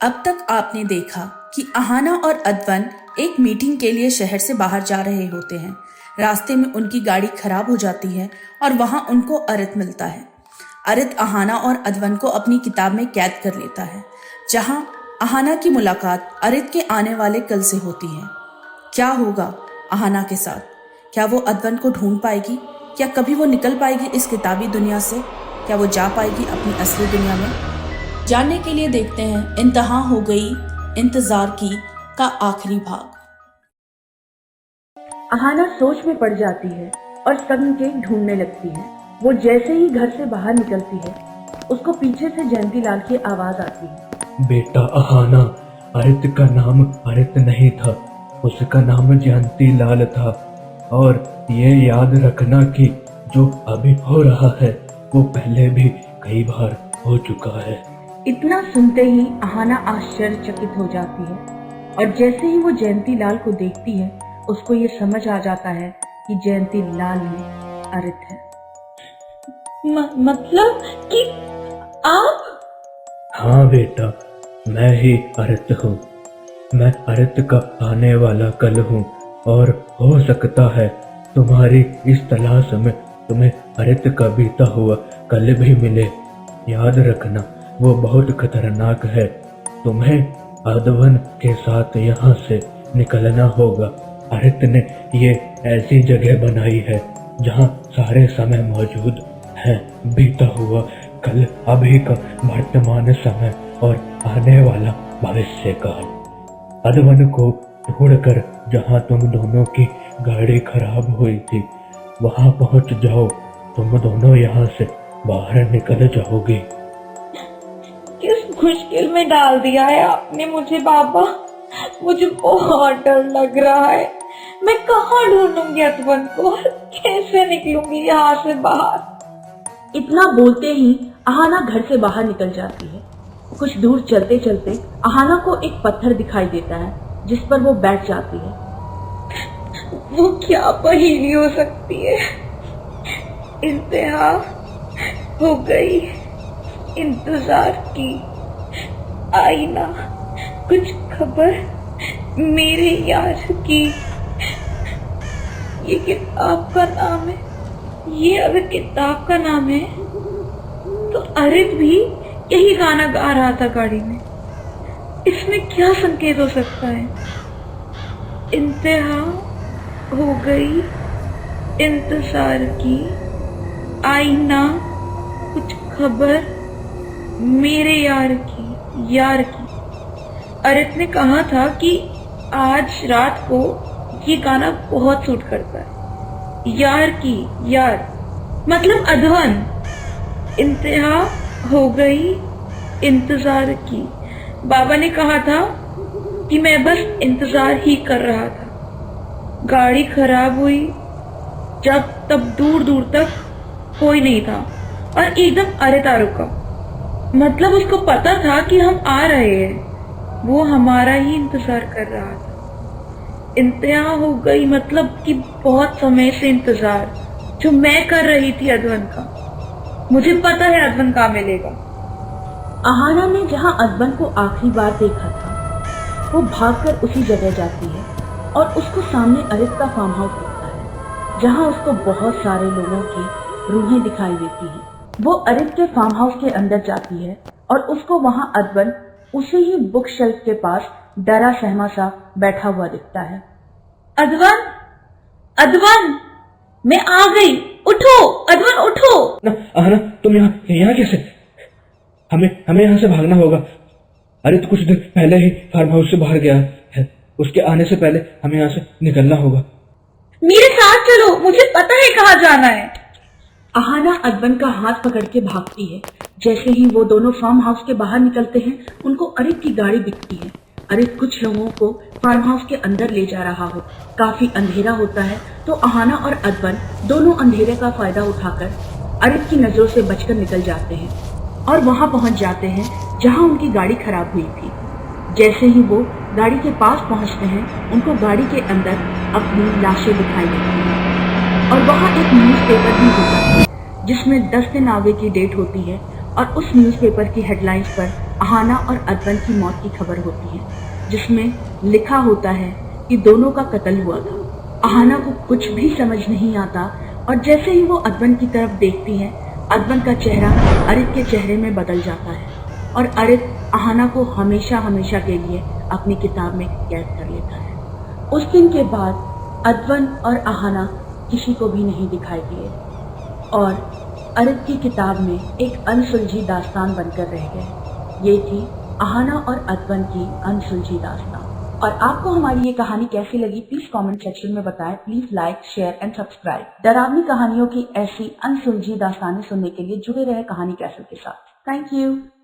अब तक आपने देखा कि अहाना और अदवन एक मीटिंग के लिए शहर से बाहर जा रहे होते हैं। रास्ते में उनकी गाड़ी खराब हो जाती है और वहां उनको अरित मिलता है। अरित अहाना और अदवन को अपनी किताब में कैद कर लेता है, जहां अहाना की मुलाकात अरित के आने वाले कल से होती है। क्या होगा अहाना के साथ? क्या वो अदवन को ढूंढ पाएगी? क्या कभी वो निकल पाएगी इस किताबी दुनिया से? क्या वो जा पाएगी अपनी असली दुनिया में? जानने के लिए देखते हैं इंतहा हो गई इंतजार की का आखिरी भाग। अहाना सोच में पड़ जाती है और संकेत ढूंढने लगती है। वो जैसे ही घर से बाहर निकलती है, उसको पीछे से जयंती लाल की आवाज आती है। बेटा अहाना, अरित का नाम अरित नहीं था, उसका नाम जयंती लाल था। और ये याद रखना कि जो अभी हो रहा है वो पहले भी कई बार हो चुका है। इतना सुनते ही अहाना आश्चर्यचकित हो जाती है और जैसे ही वो जयंती लाल को देखती है, उसको ये समझ आ जाता है कि जयंती लाल ही अरित है। मतलब कि आप? हाँ बेटा, मैं ही अरित हूँ। मैं अरित का आने वाला कल हूँ और हो सकता है तुम्हारी इस तलाश में तुम्हें अरित का बीता हुआ कल भी मिले। याद रखना, वो बहुत खतरनाक है। तुम्हें अदवन के साथ यहाँ से निकलना होगा। अरित ने ये ऐसी जगह बनाई है जहाँ सारे समय मौजूद है, बीता हुआ कल, अभी का वर्तमान समय और आने वाला भविष्य काल। अदवन को ढूंढकर जहाँ तुम दोनों की गाड़ी खराब हुई थी वहाँ पहुँच जाओ। तुम दोनों यहाँ से बाहर निकल जाओगे। किस मुश्किल में डाल दिया है आपने मुझे बाबा। मुझे बहुत डर लग रहा है। मैं कहाँ ढूंढूंगी अदवन को? कैसे निकलूंगी यहाँ से बाहर? इतना बोलते ही अहाना घर से बाहर निकल जाती है। कुछ दूर चलते चलते अहाना को एक पत्थर दिखाई देता है, जिस पर वो बैठ जाती है। वो क्या पहेली हो सकती है? इंतहा हो गई इंतजार की, आई ना कुछ खबर मेरे यार की। ये किताब का नाम है। ये अगर किताब का नाम है तो अरित भी यही गाना गा रहा था गाड़ी में। इसमें क्या संकेत हो सकता है? इंतहा हो गई इंतजार की, आई ना कुछ खबर मेरे यार की। अरित ने कहा था कि आज रात को ये गाना बहुत सूट करता है। यार की, यार मतलब अदवन। इंतहा हो गई इंतजार की। बाबा ने कहा था कि मैं बस इंतजार ही कर रहा था। गाड़ी खराब हुई जब तब दूर दूर तक कोई नहीं था और एकदम अरित आ रुका। मतलब उसको पता था कि हम आ रहे हैं। वो हमारा ही इंतजार कर रहा था। इंतहा हो गई मतलब कि बहुत समय से इंतजार जो मैं कर रही थी अदवन का। मुझे पता है अदवन कहाँ मिलेगा। अहाना ने जहाँ अदवन को आखिरी बार देखा था, वो भागकर उसी जगह जाती है और उसको सामने अरित का फार्म हाउस दिखता है, जहाँ उसको बहुत सारे लोगों की रूहें दिखाई देती हैं। वो अरित के फार्म हाउस के अंदर जाती है और उसको वहाँ अदवन उसी ही बुक शेल्फ के पास डरा सहमा सा बैठा हुआ दिखता है। अदवन, अदवन, मैं आ गई, उठो अदवन, उठो। अहाना, तुम यहाँ कैसे? हमें यहाँ से भागना होगा। अरित कुछ दिन पहले ही फार्म हाउस से बाहर गया है। उसके आने से पहले हमें यहाँ से निकलना होगा। मेरे साथ चलो, मुझे पता है कहाँ जाना है। अहाना अदवन का हाथ पकड़ के भागती है। जैसे ही वो दोनों फार्म हाउस के बाहर निकलते हैं, उनको अरित की गाड़ी दिखती है। अरित कुछ लोगों को फार्म हाउस के अंदर ले जा रहा हो। काफी अंधेरा होता है तो अहाना और अदवन दोनों अंधेरे का फायदा उठाकर अरित की नजरों से बचकर निकल जाते हैं और वहां पहुंच जाते हैं जहां उनकी गाड़ी खराब हुई थी। जैसे ही वो गाड़ी के पास पहुंचते हैं, उनको गाड़ी के अंदर अपनी लाशें दिखाई देती हैं और वहां एक न्यूज़पेपर भी होता है जिसमें 10 दिन आगे की डेट होती है और उस न्यूज़पेपर की हेडलाइंस पर अहाना और अदवन की मौत की खबर होती है, जिसमें लिखा होता है कि दोनों का कत्ल हुआ था। अहाना को कुछ भी समझ नहीं आता और जैसे ही वो अदवन की तरफ देखती है, अदवन का चेहरा अरित के चेहरे में बदल जाता है और अरित अहाना को हमेशा हमेशा के लिए अपनी किताब में कैद कर लेता है। उस दिन के बाद अदवन और अहाना किसी को भी नहीं दिखाई दिए और अरित की किताब में एक अनसुलझी दास्तान बनकर रह गए। ये थी अहाना और अदवन की अनसुलझी दास्तान। और आपको हमारी ये कहानी कैसी लगी प्लीज कमेंट सेक्शन में बताएं। Please like, share and subscribe. डरावनी कहानियों की ऐसी अनसुलझी दास्तानें सुनने के लिए जुड़े रहे कहानी कैसल के साथ। Thank you.